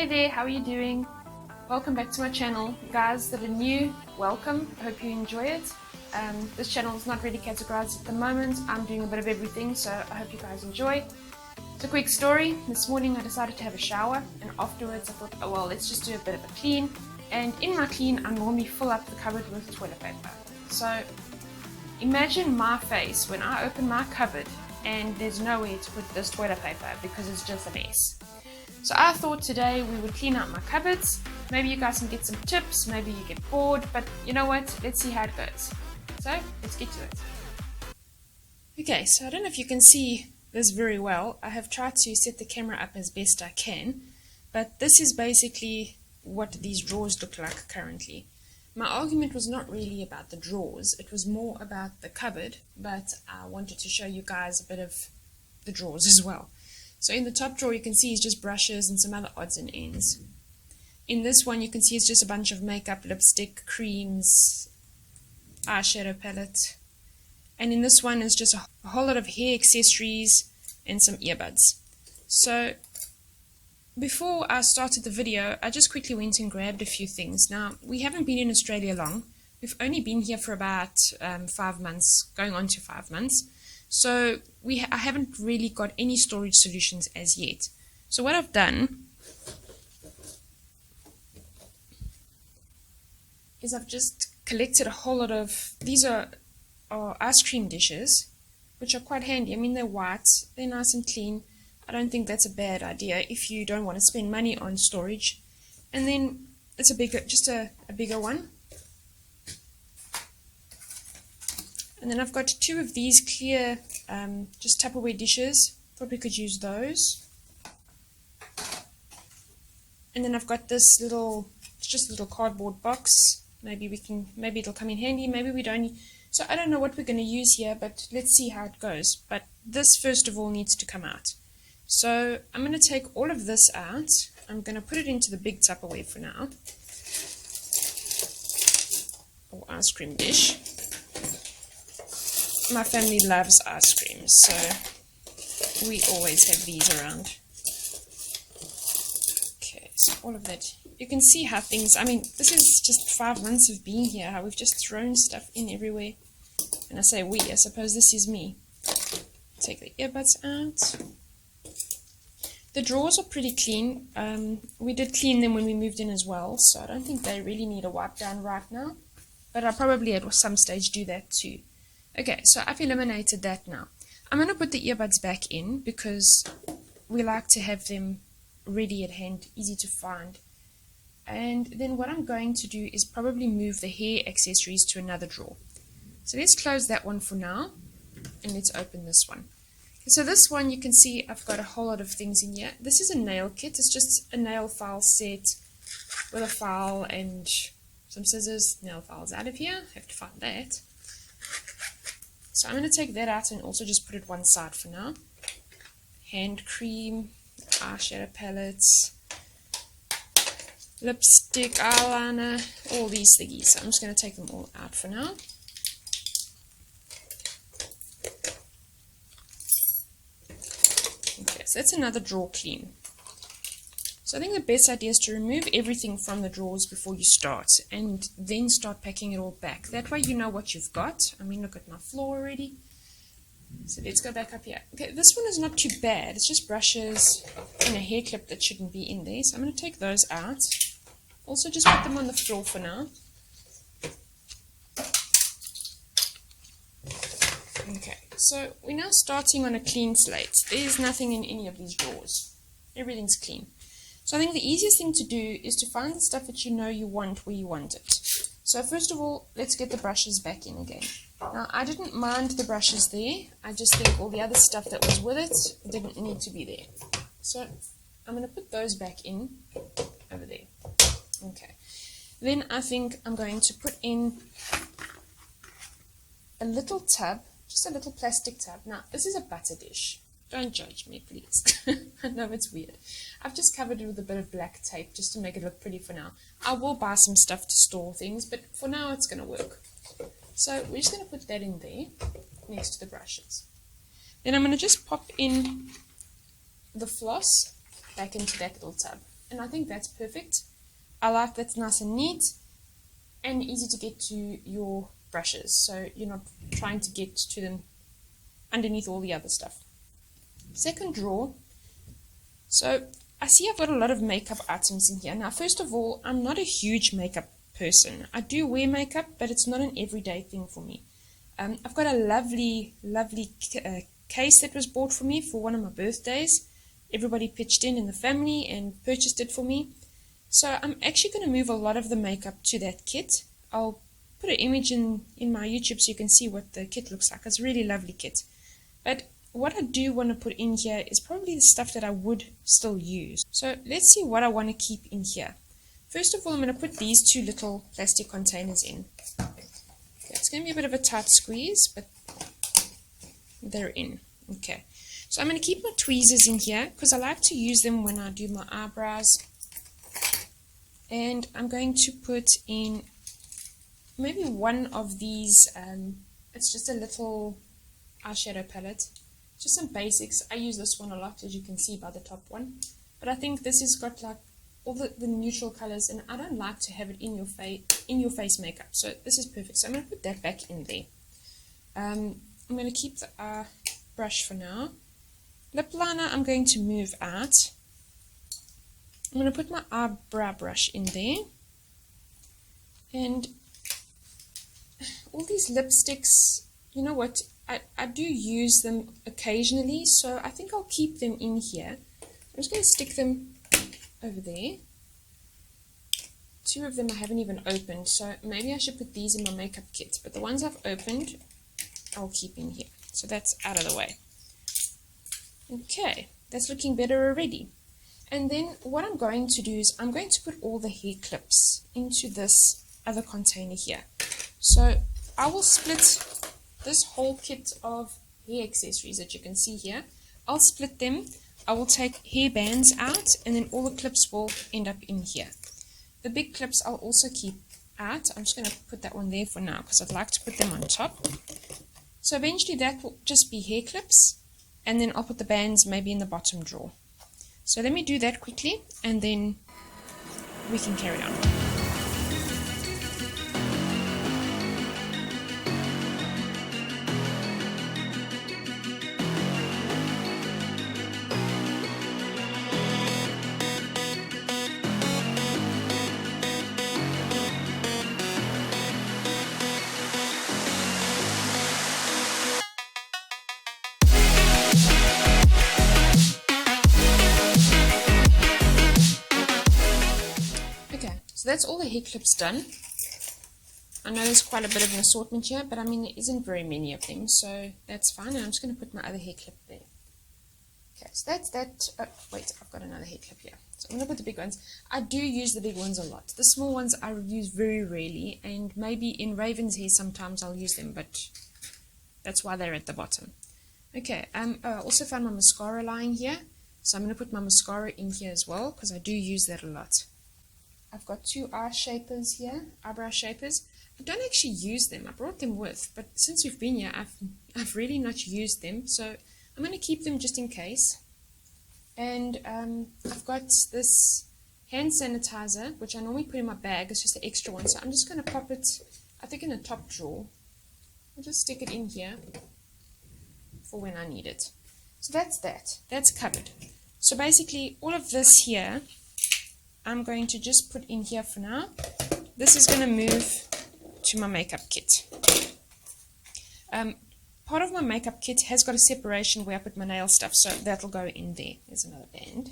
Hey there, how are you doing? Welcome back to my channel. Guys that are new, welcome. I hope you enjoy it. This channel is not really categorized at the moment. I'm doing a bit of everything, so I hope you guys enjoy. It's a quick story. This morning I decided to have a shower, and afterwards I thought, oh well, let's just do a bit of a clean. And in my clean, I normally fill up the cupboard with toilet paper. So imagine my face when I open my cupboard and there's nowhere to put this toilet paper because it's just a mess. So I thought today we would clean out my cupboards. Maybe you guys can get some tips, maybe you get bored, but you know what, let's see how it goes. So let's get to it. Okay, so I don't know if you can see this very well. I have tried to set the camera up as best I can, but this is basically what these drawers look like currently. My argument was not really about the drawers, it was more about the cupboard, but I wanted to show you guys a bit of the drawers as well. So in the top drawer you can see it's just brushes and some other odds and ends. In this one you can see it's just a bunch of makeup, lipstick, creams, eyeshadow palette. And in this one is just a whole lot of hair accessories and some earbuds. So before I started the video, I just quickly went and grabbed a few things. Now, we haven't been in Australia long. We've only been here for about 5 months, going on to 5 months. So I haven't really got any storage solutions as yet. So what I've done is I've just collected a whole lot of, these are ice cream dishes, which are quite handy. I mean, they're white, they're nice and clean. I don't think that's a bad idea if you don't want to spend money on storage. And then it's just a bigger one. And then I've got 2 of these clear, just Tupperware dishes. Probably could use those. And then I've got this it's just a little cardboard box. Maybe it'll come in handy. Maybe we don't. So I don't know what we're going to use here, but let's see how it goes. But this first of all needs to come out. So I'm going to take all of this out. I'm going to put it into the big Tupperware for now, or ice cream dish. My family loves ice cream, so we always have these around. Okay, so all of that. You can see how things, I mean, this is just 5 months of being here, how we've just thrown stuff in everywhere. And I say we, I suppose this is me. Take the earbuds out. The drawers are pretty clean. We did clean them when we moved in as well, so I don't think they really need a wipe down right now. But I'll probably at some stage do that too. Okay, so I've eliminated that now. I'm going to put the earbuds back in because we like to have them ready at hand, easy to find. And then what I'm going to do is probably move the hair accessories to another drawer. So let's close that one for now, and let's open this one. So this one, you can see I've got a whole lot of things in here. This is a nail kit. It's just a nail file set with a file and some scissors. Nail files out of here. I have to find that. So I'm going to take that out and also just put it one side for now. Hand cream, eyeshadow palettes, lipstick, eyeliner, all these thingies. So I'm just going to take them all out for now. Okay, so that's another drawer clean. So I think the best idea is to remove everything from the drawers before you start, and then start packing it all back. That way you know what you've got. I mean, look at my floor already. So let's go back up here. Okay, this one is not too bad. It's just brushes and a hair clip that shouldn't be in there. So I'm going to take those out. Also just put them on the floor for now. Okay, so we're now starting on a clean slate. There's nothing in any of these drawers. Everything's clean. So I think the easiest thing to do is to find the stuff that you know you want where you want it. So first of all, let's get the brushes back in again. Now, I didn't mind the brushes there. I just think all the other stuff that was with it didn't need to be there. So I'm going to put those back in over there. Okay. Then I think I'm going to put in a little tub, just a little plastic tub. Now, this is a butter dish. Don't judge me, please. I know it's weird. I've just covered it with a bit of black tape just to make it look pretty for now. I will buy some stuff to store things, but for now it's going to work. So we're just going to put that in there next to the brushes. Then I'm going to just pop in the floss back into that little tub. and I think that's perfect. I like that's nice and neat and easy to get to your brushes, so you're not trying to get to them underneath all the other stuff. Second drawer, so I see I've got a lot of makeup items in here. Now first of all, I'm not a huge makeup person. I do wear makeup, but it's not an everyday thing for me. I've got a lovely case that was bought for me for one of my birthdays. Everybody pitched in the family and purchased it for me. So I'm actually going to move a lot of the makeup to that kit. I'll put an image in my YouTube so you can see what the kit looks like. It's a really lovely kit. But what I do want to put in here is probably the stuff that I would still use. So let's see what I want to keep in here. First of all, I'm going to put these two little plastic containers in. Okay, it's going to be a bit of a tight squeeze, but they're in. Okay, so I'm going to keep my tweezers in here because I like to use them when I do my eyebrows. And I'm going to put in maybe one of these, it's just a little eyeshadow palette, just some basics. I use this one a lot, as you can see by the top one, but I think this has got like all the neutral colors, and I don't like to have it in your face makeup, so this is perfect. So I'm going to put that back in there. I'm going to keep the eye brush for now. Lip liner I'm going to move out. I'm going to put my eyebrow brush in there, and all these lipsticks, you know what, I do use them occasionally, so I think I'll keep them in here. I'm just going to stick them over there. Two of them I haven't even opened, so maybe I should put these in my makeup kit, but the ones I've opened I'll keep in here. So that's out of the way. Okay, that's looking better already. And then what I'm going to do is I'm going to put all the hair clips into this other container here. So I will split this whole kit of hair accessories that you can see here. I'll split them. I will take hair bands out, and then all the clips will end up in here. The big clips I'll also keep out. I'm just going to put that one there for now because I'd like to put them on top. So eventually that will just be hair clips, and then I'll put the bands maybe in the bottom drawer. So let me do that quickly, and then we can carry on. So that's all the hair clips done. I know there's quite a bit of an assortment here, but I mean there isn't very many of them, so that's fine. And I'm just going to put my other hair clip there. Okay, so that's that. Oh, wait, I've got another hair clip here. So I'm going to put the big ones. I do use the big ones a lot. The small ones I use very rarely, and maybe in Raven's hair sometimes I'll use them, but that's why they're at the bottom. Okay, I also found my mascara lying here, so I'm going to put my mascara in here as well because I do use that a lot. I've got two eyebrow shapers here. I don't actually use them. I brought them with, but since we've been here, I've really not used them. So I'm going to keep them just in case. And I've got this hand sanitizer, which I normally put in my bag. It's just an extra one. So I'm just going to pop it, I think, in the top drawer. I'll just stick it in here for when I need it. So that's that. That's covered. So basically, all of this here, I'm going to just put in here for now. This is going to move to my makeup kit. Part of my makeup kit has got a separation where I put my nail stuff, so that'll go in there. There's another band.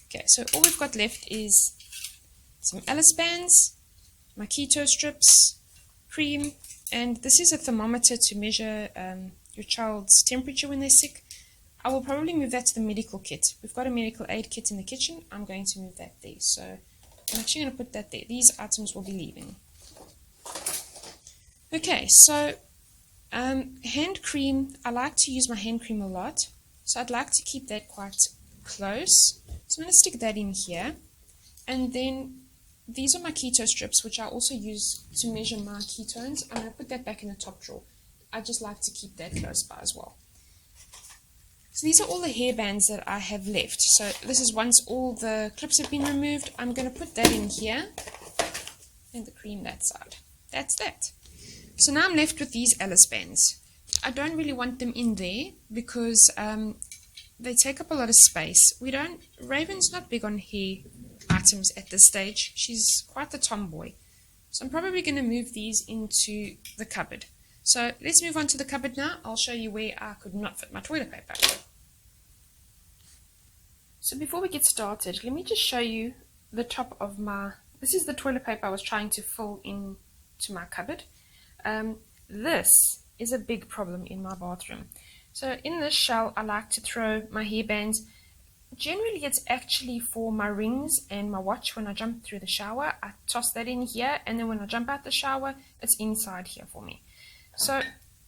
Okay, so all we've got left is some Alice bands, my keto strips, cream, and this is a thermometer to measure your child's temperature when they're sick. I will probably move that to the medical kit. We've got a medical aid kit in the kitchen. I'm going to move that there. So I'm actually going to put that there. These items will be leaving. Okay, so hand cream. I like to use my hand cream a lot. So I'd like to keep that quite close. So I'm going to stick that in here. And then these are my keto strips, which I also use to measure my ketones. I'm going to put that back in the top drawer. I just like to keep that close by as well. So these are all the hair bands that I have left. So this is once all the clips have been removed. I'm going to put that in here and the cream that side. That's that. So now I'm left with these Alice bands. I don't really want them in there because they take up a lot of space. Raven's not big on hair items at this stage. She's quite the tomboy. So I'm probably going to move these into the cupboard. So let's move on to the cupboard now. I'll show you where I could not fit my toilet paper. So before we get started, let me just show you the top of this is the toilet paper I was trying to fill into my cupboard. This is a big problem in my bathroom. So in this shell, I like to throw my hairbands. Generally, it's actually for my rings and my watch when I jump through the shower. I toss that in here, and then when I jump out the shower, it's inside here for me. So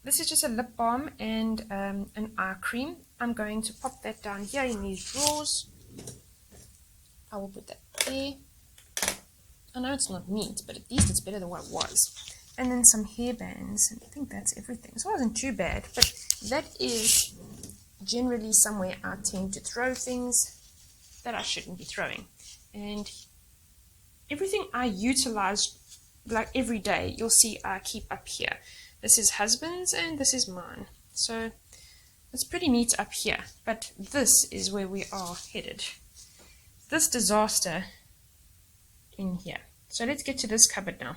this is just a lip balm and an eye cream. I'm going to pop that down here in these drawers. I will put that there. I know it's not neat, but at least it's better than what it was. And then some hair bands, and I think that's everything. So it wasn't too bad, but that is generally somewhere I tend to throw things that I shouldn't be throwing. And everything I utilize like every day, you'll see I keep up here. This is husband's and this is mine. So it's pretty neat up here, but this is where we are headed. This disaster in here. So let's get to this cupboard now.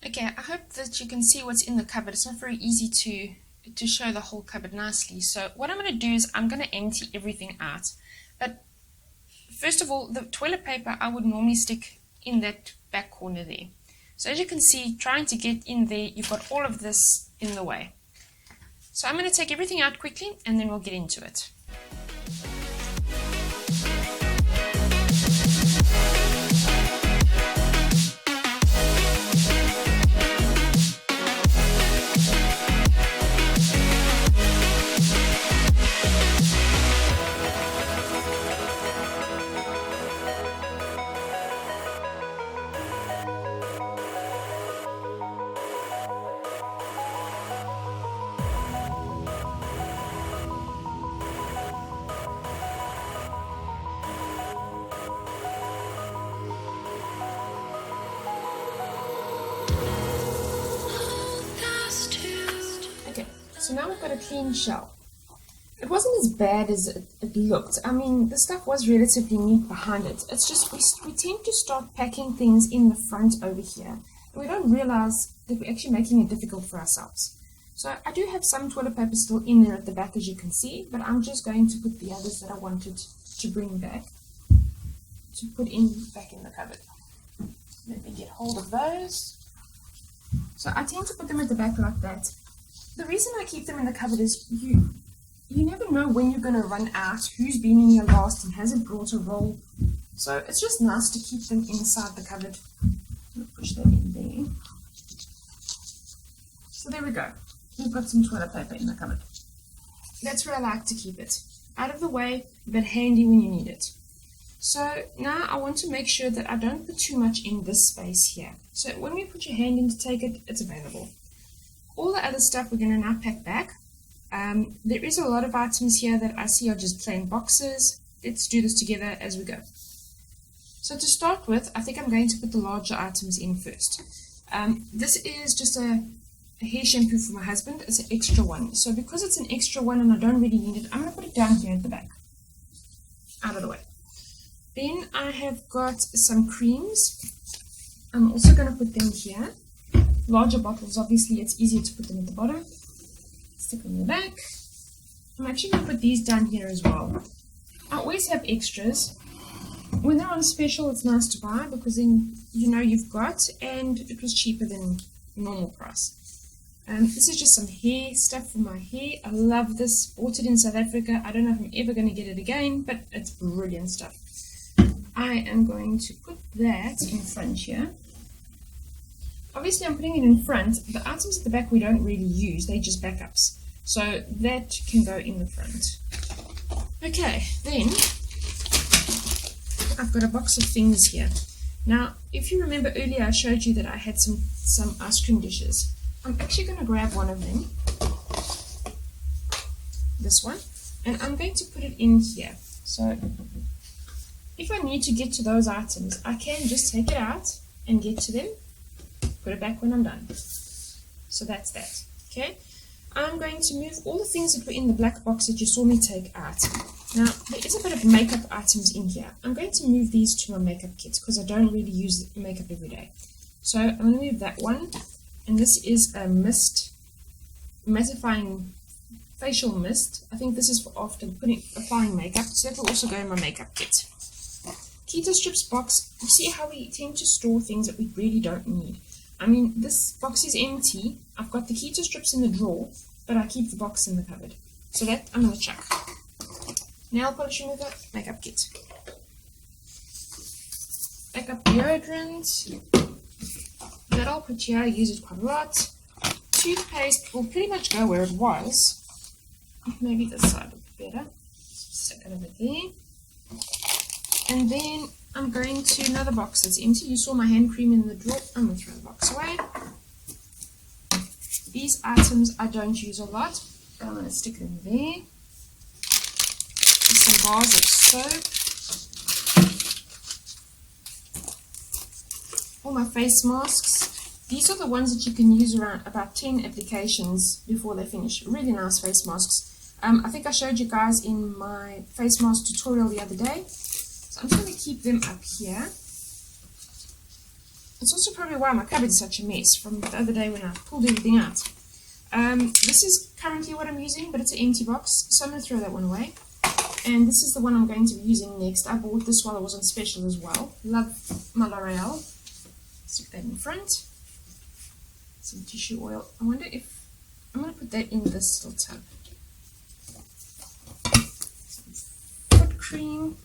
Okay, I hope that you can see what's in the cupboard. It's not very easy to show the whole cupboard nicely. So what I'm going to do is I'm going to empty everything out. But first of all, the toilet paper I would normally stick in that back corner there. So as you can see, trying to get in there, you've got all of this in the way. So I'm going to take everything out quickly and then we'll get into it. So now we've got a clean shell. It wasn't as bad as it looked. I mean, the stuff was relatively neat behind it. It's just we tend to start packing things in the front over here. And we don't realize that we're actually making it difficult for ourselves. So I do have some toilet paper still in there at the back, as you can see, but I'm just going to put the others that I wanted to bring back, to put back in the cupboard. Let me get hold of those. So I tend to put them at the back like that. The reason I keep them in the cupboard is you never know when you're going to run out, who's been in here last and hasn't brought a roll. So it's just nice to keep them inside the cupboard. I'll push that in there. So there we go. We've got some toilet paper in the cupboard. That's where I like to keep it. Out of the way, but handy when you need it. So now I want to make sure that I don't put too much in this space here. So when we put your hand in to take it, it's available. All the other stuff we're going to now pack back. There is a lot of items here that I see are just plain boxes. Let's do this together as we go. So to start with, I think I'm going to put the larger items in first. This is just a hair shampoo for my husband. It's an extra one. So because it's an extra one and I don't really need it, I'm going to put it down here at the back. Out of the way. Then I have got some creams. I'm also going to put them here. Larger bottles, obviously, it's easier to put them at the bottom. Stick them in the back. I'm actually going to put these down here as well. I always have extras. When they're on special, it's nice to buy because then you know you've got, and it was cheaper than normal price. This is just some hair stuff for my hair. I love this. Bought it in South Africa. I don't know if I'm ever going to get it again, but it's brilliant stuff. I am going to put that in front here. Obviously, I'm putting it in front. The items at the back we don't really use. They're just backups. So that can go in the front. Okay, then I've got a box of things here. Now, if you remember earlier, I showed you that I had some ice cream dishes. I'm actually going to grab one of them. This one. and I'm going to put it in here. So if I need to get to those items, I can just take it out and get to them, put it back when I'm done. So that's that. Okay, I'm going to move all the things that were in the black box that you saw me take out. Now, there is a bit of makeup items in here. I'm going to move these to my makeup kit because I don't really use makeup every day. So I'm going to move that one, and this is a mattifying facial mist. I think this is for after applying makeup, so that will also go in my makeup kit. Keto strips box, you see how we tend to store things that we really don't need. I mean, this box is empty. I've got the keto strips in the drawer, but I keep the box in the cupboard. So that I'm going to chuck. Nail polish remover, makeup kit. Makeup deodorant. That I'll put here, I use it quite a lot. Toothpaste will pretty much go where it was. Maybe this side would be better. Stick it over there. And then I'm going to another box that's empty. You saw my hand cream in the drawer. I'm going to throw the box away. These items I don't use a lot, but I'm going to stick them there. Some bars of soap. All my face masks. These are the ones that you can use around about 10 applications before they finish. Really nice face masks. I think I showed you guys in my face mask tutorial the other day. So I'm just going to keep them up here. It's also probably why my cupboard is such a mess from the other day when I pulled everything out. This is currently what I'm using, but it's an empty box, so I'm going to throw that one away. And this is the one I'm going to be using next. I bought this while it was on special as well. Love my L'Oreal. Stick that in front. Some tissue oil. I wonder if I'm going to put that in this little tub. Some foot cream.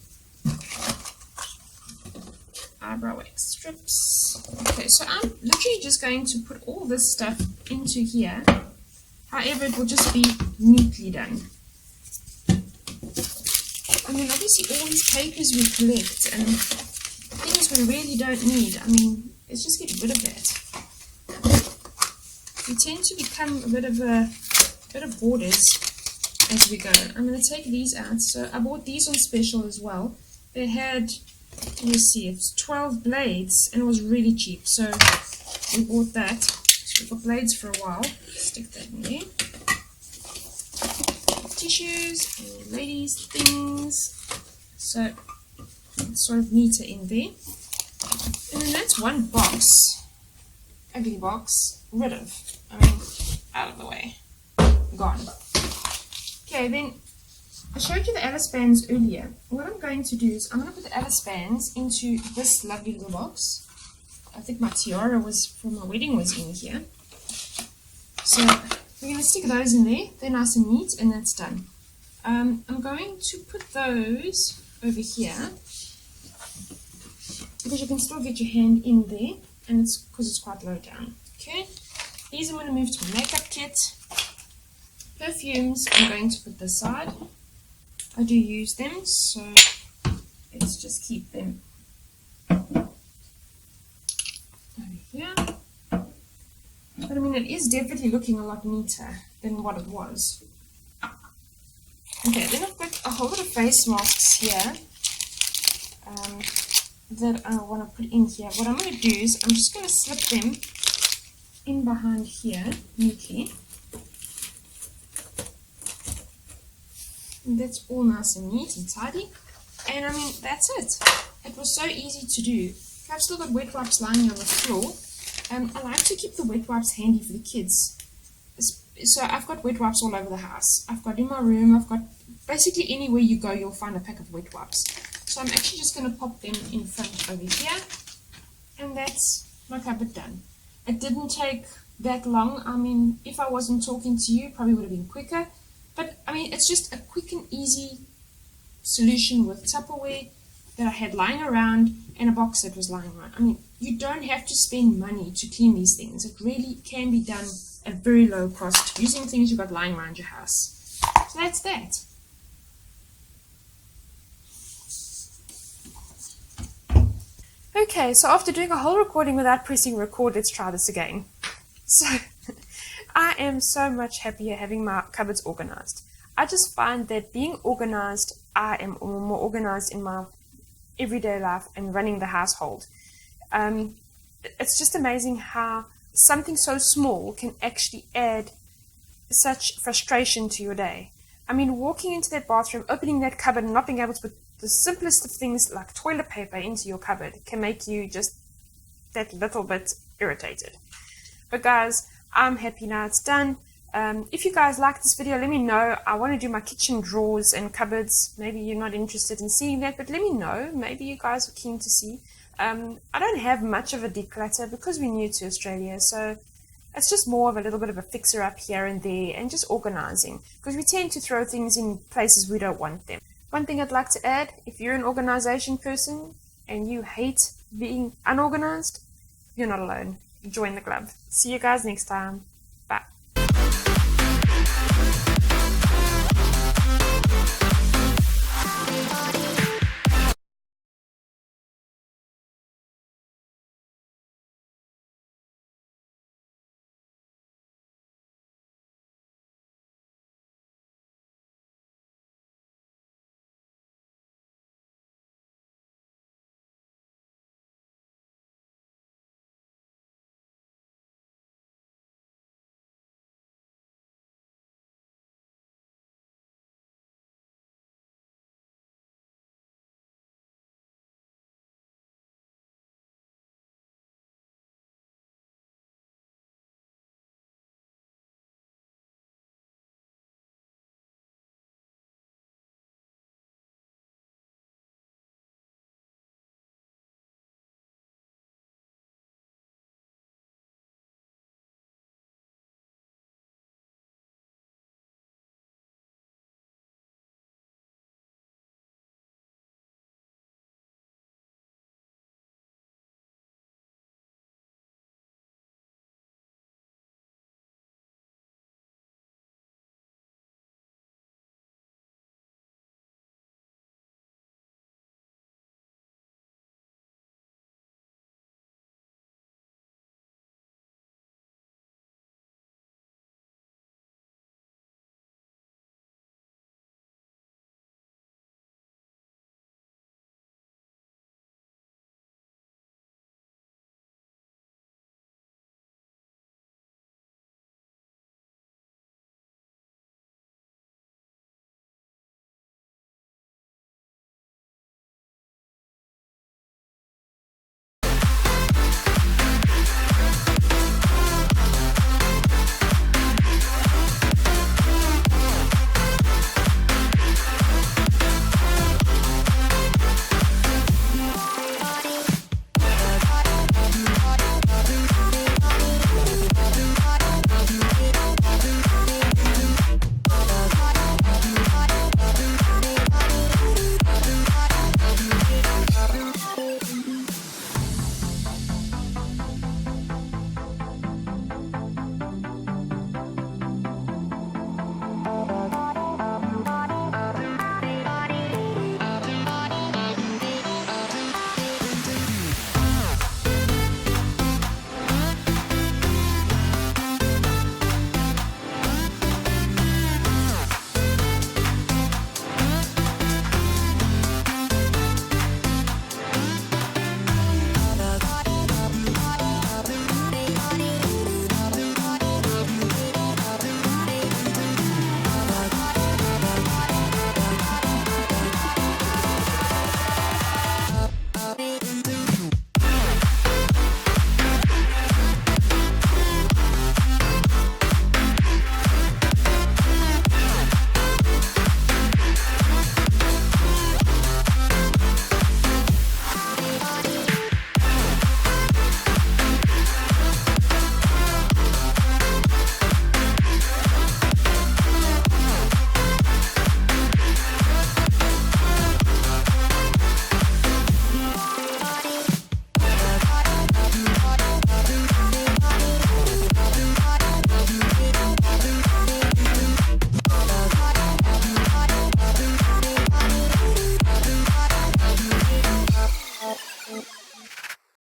Eyebrow wax strips. Okay, so I'm literally just going to put all this stuff into here. However, it will just be neatly done. I mean, obviously all these papers we collect and things we really don't need, I mean, let's just get rid of that. We tend to become a bit of hoarders as we go. I'm going to take these out. So I bought these on special as well. They had, let me see, it's 12 blades and it was really cheap. So we bought that. So we've got blades for a while. Stick that in there. Tissues and ladies things, so it's sort of neater in there. And then that's one box, ugly box, rid of. I mean, out of the way, gone. Okay, then I showed you the Alice bands earlier. What I'm going to do is I'm going to put the Alice bands into this lovely little box. I think my tiara was from my wedding was in here. So we're going to stick those in there. They're nice and neat, and that's done. I'm going to put those over here because you can still get your hand in there, and it's because it's quite low down. Okay, these I'm going to move to my makeup kit. Perfumes I'm going to put this side. I do use them, so let's just keep them over here. But I mean, it is definitely looking a lot neater than what it was. Okay, then I've got a whole lot of face masks here that I want to put in here. What I'm going to do is I'm just going to slip them in behind here neatly. And that's all nice and neat and tidy. And I mean, that's it. It was so easy to do. I've still got wet wipes lying on the floor. I like to keep the wet wipes handy for the kids. So I've got wet wipes all over the house. I've got in my room, I've got basically anywhere you go, you'll find a pack of wet wipes. So I'm actually just going to pop them in front over here. And that's my cupboard done. It didn't take that long. I mean, if I wasn't talking to you, probably would have been quicker. But I mean, it's just a quick and easy solution with Tupperware that I had lying around and a box that was lying around. I mean, you don't have to spend money to clean these things. It really can be done at very low cost using things you've got lying around your house. So that's that. Okay, so after doing a whole recording without pressing record, let's try this again. So I am so much happier having my cupboards organized. I just find that being organized, I am more organized in my everyday life and running the household. It's just amazing how something so small can actually add such frustration to your day. I mean, walking into that bathroom, opening that cupboard and not being able to put the simplest of things like toilet paper into your cupboard can make you just that little bit irritated. But guys, I'm happy now it's done. If you guys like this video, let me know. I want to do my kitchen drawers and cupboards. Maybe you're not interested in seeing that, but let me know. Maybe you guys are keen to see. I don't have much of a declutter because we're new to Australia, so it's just more of a little bit of a fixer up here and there and just organizing, because we tend to throw things in places we don't want them. One thing I'd like to add, if you're an organization person and you hate being unorganized, you're not alone. Join the club. See you guys next time.